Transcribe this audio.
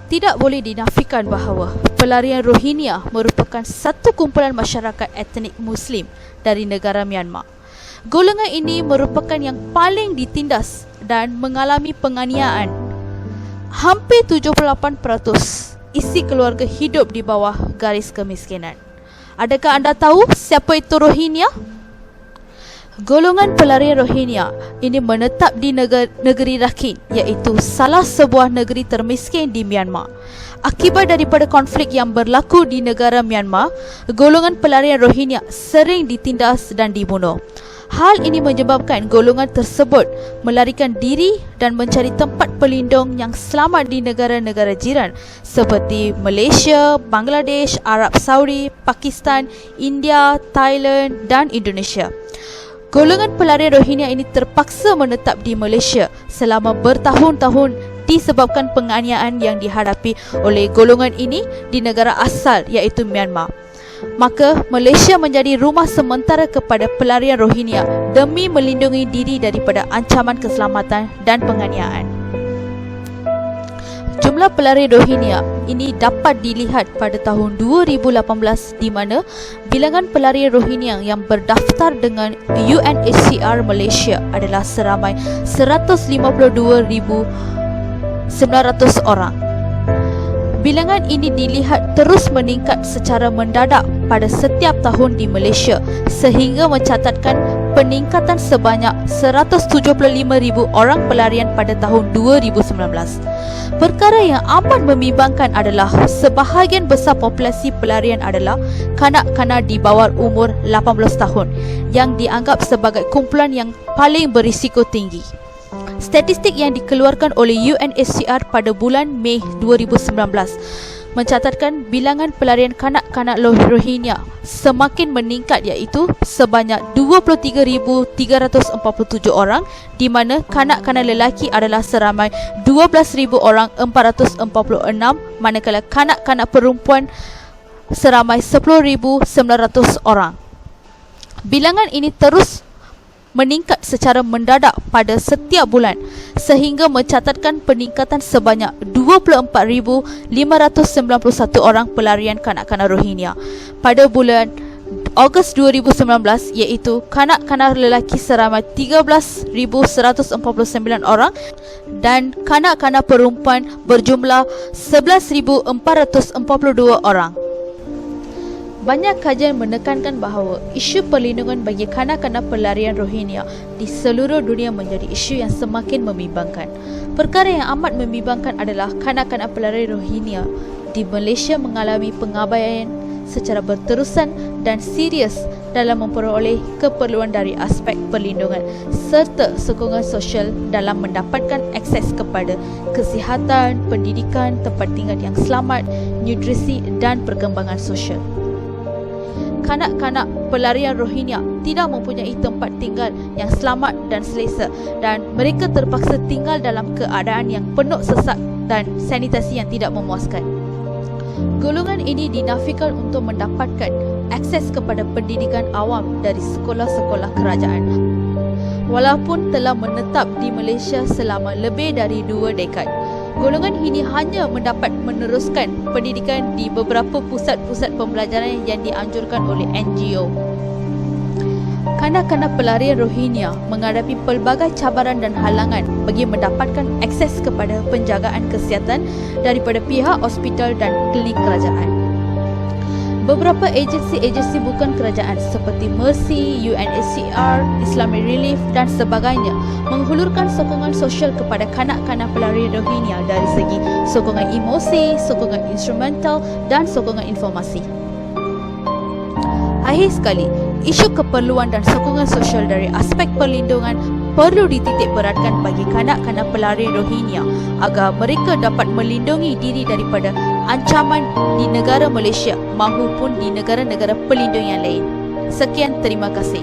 Tidak boleh dinafikan bahawa pelarian Rohingya merupakan satu kumpulan masyarakat etnik Muslim dari negara Myanmar. Golongan ini merupakan yang paling ditindas dan mengalami penganiayaan. Hampir 78% isi keluarga hidup di bawah garis kemiskinan. Adakah anda tahu siapa itu Rohingya? Golongan pelarian Rohingya ini menetap di negeri Rakhine, iaitu salah sebuah negeri termiskin di Myanmar. Akibat daripada konflik yang berlaku di negara Myanmar, golongan pelarian Rohingya sering ditindas dan dibunuh. Hal ini menyebabkan golongan tersebut melarikan diri dan mencari tempat pelindung yang selamat di negara-negara jiran seperti Malaysia, Bangladesh, Arab Saudi, Pakistan, India, Thailand dan Indonesia. Golongan pelarian Rohingya ini terpaksa menetap di Malaysia selama bertahun-tahun disebabkan penganiayaan yang dihadapi oleh golongan ini di negara asal iaitu Myanmar. Maka Malaysia menjadi rumah sementara kepada pelarian Rohingya demi melindungi diri daripada ancaman keselamatan dan penganiayaan. Jumlah pelarian Rohingya ini dapat dilihat pada tahun 2018 di mana bilangan pelarian Rohingya yang berdaftar dengan UNHCR Malaysia adalah seramai 152,900 orang. Bilangan ini dilihat terus meningkat secara mendadak pada setiap tahun di Malaysia sehingga mencatatkan peningkatan sebanyak 175,000 orang pelarian pada tahun 2019. Perkara yang amat membimbangkan adalah sebahagian besar populasi pelarian adalah kanak-kanak di bawah umur 18 tahun yang dianggap sebagai kumpulan yang paling berisiko tinggi. Statistik yang dikeluarkan oleh UNHCR pada bulan Mei 2019 mencatatkan bilangan pelarian kanak-kanak Rohingya semakin meningkat iaitu sebanyak 23,347 orang di mana kanak-kanak lelaki adalah seramai 12,446 manakala kanak-kanak perempuan seramai 10,900 orang. Bilangan ini terus meningkat secara mendadak pada setiap bulan sehingga mencatatkan peningkatan sebanyak 24,591 orang pelarian kanak-kanak Rohingya pada bulan Ogos 2019 iaitu kanak-kanak lelaki seramai 13,149 orang dan kanak-kanak perempuan berjumlah 11,442 orang. Banyak kajian menekankan bahawa isu perlindungan bagi kanak-kanak pelarian Rohingya di seluruh dunia menjadi isu yang semakin membimbangkan. Perkara yang amat membimbangkan adalah kanak-kanak pelarian Rohingya di Malaysia mengalami pengabaian secara berterusan dan serius dalam memperoleh keperluan dari aspek perlindungan serta sokongan sosial dalam mendapatkan akses kepada kesihatan, pendidikan, tempat tinggal yang selamat, nutrisi dan perkembangan sosial. Kanak-kanak pelarian Rohingya tidak mempunyai tempat tinggal yang selamat dan selesa dan mereka terpaksa tinggal dalam keadaan yang penuh sesak dan sanitasi yang tidak memuaskan. Golongan ini dinafikan untuk mendapatkan akses kepada pendidikan awam dari sekolah-sekolah kerajaan. Walaupun telah menetap di Malaysia selama lebih dari 2 dekad, golongan ini hanya mendapat meneruskan pendidikan di beberapa pusat-pusat pembelajaran yang dianjurkan oleh NGO. Kanak-kanak pelarian Rohingya menghadapi pelbagai cabaran dan halangan bagi mendapatkan akses kepada penjagaan kesihatan daripada pihak hospital dan klinik kerajaan. Beberapa agensi-agensi bukan kerajaan seperti Mercy, UNHCR, Islamic Relief dan sebagainya menghulurkan sokongan sosial kepada kanak-kanak pelarian Rohingya dari segi sokongan emosi, sokongan instrumental dan sokongan informasi. Akhir sekali, isu keperluan dan sokongan sosial dari aspek perlindungan perlu dititik beratkan bagi kanak-kanak pelarian Rohingya agar mereka dapat melindungi diri daripada ancaman di negara Malaysia maupun di negara-negara pelindung yang lain. Sekian, terima kasih.